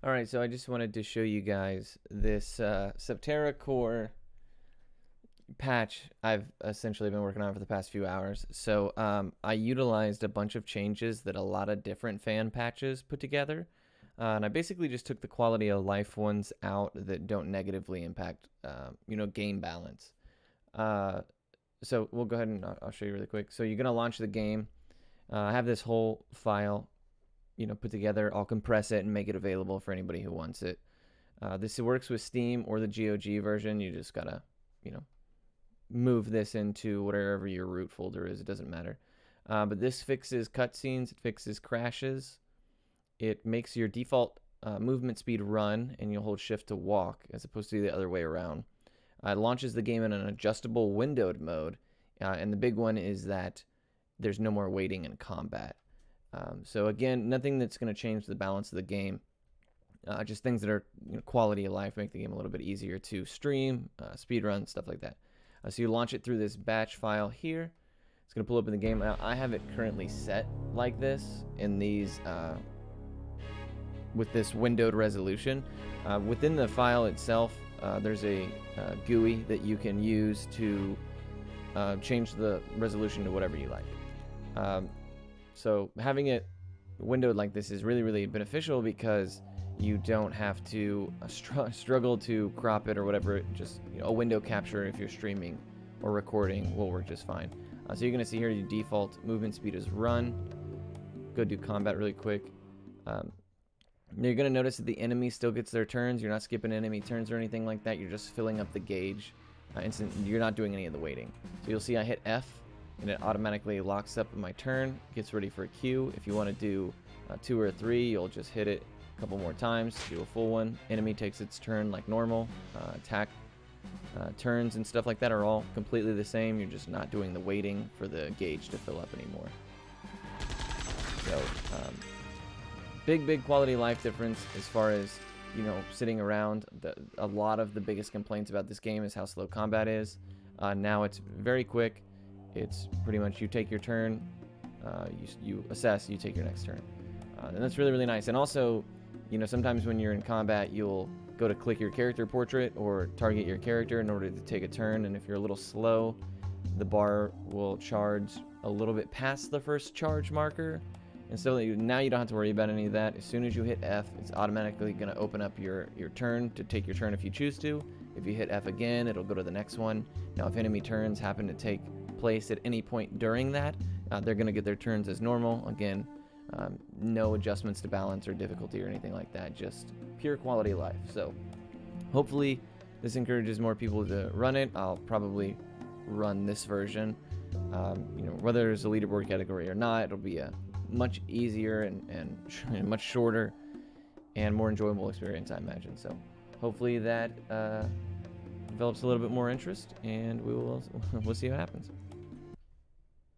All right, so I just wanted to show you guys this Septerra Core patch I've essentially been working on for the past few hours. So I utilized a bunch of changes that a lot of different fan patches put together. And I basically just took the quality of life ones out that don't negatively impact, game balance. Uh, so we'll go ahead and I'll show you really quick. So you're going to launch the game. I have this whole file, put together. I'll compress it and make it available for anybody who wants it. This works with Steam or the GOG version. You just gotta, you know, move this into whatever your root folder is. It doesn't matter. But this fixes cutscenes. It fixes crashes. It makes your default movement speed run, and you'll hold shift to walk as opposed to the other way around. It launches the game in an adjustable windowed mode, and the big one is that there's no more waiting in combat. So again, nothing that's going to change the balance of the game. Just things that are quality of life, make the game a little bit easier to stream, speed run, stuff like that. So you launch it through this batch file here. It's going to pull up in the game. Now, I have it currently set like this in these with this windowed resolution. Within the file itself, there's a GUI that you can use to change the resolution to whatever you like. So having it windowed like this is really, really beneficial because you don't have to struggle to crop it or whatever. Just a window capture if you're streaming or recording will work just fine. So you're going to see here your default movement speed is run. Go do combat really quick. You're going to notice that the enemy still gets their turns. You're not skipping enemy turns or anything like that. You're just filling up the gauge. You're not doing any of the waiting. So you'll see I hit F and it automatically locks up my turn, gets ready for a Q. If you want to do 2 or 3, you'll just hit it a couple more times, do a full one. Enemy takes its turn like normal. Attack turns and stuff like that are all completely the same. You're just not doing the waiting for the gauge to fill up anymore. So big quality of life difference as far as sitting around. A lot of the biggest complaints about this game is how slow combat is. Now it's very quick. It's pretty much you take your turn, you assess, you take your next turn, and that's really, really nice. And also, sometimes when you're in combat, you'll go to click your character portrait or target your character in order to take a turn, and if you're a little slow, the bar will charge a little bit past the first charge marker, and so now you don't have to worry about any of that. As soon as you hit F, it's automatically going to open up your turn to take your turn if you choose to. If you hit F again, it'll go to the next one. Now, if enemy turns happen to take place at any point during that, they're going to get their turns as normal. Again, no adjustments to balance or difficulty or anything like that, just pure quality of life. So hopefully this encourages more people to run it. I'll probably run this version, whether there's a leaderboard category or not. It'll be a much easier and much shorter and more enjoyable experience, I imagine. So hopefully that develops a little bit more interest, and we'll see what happens.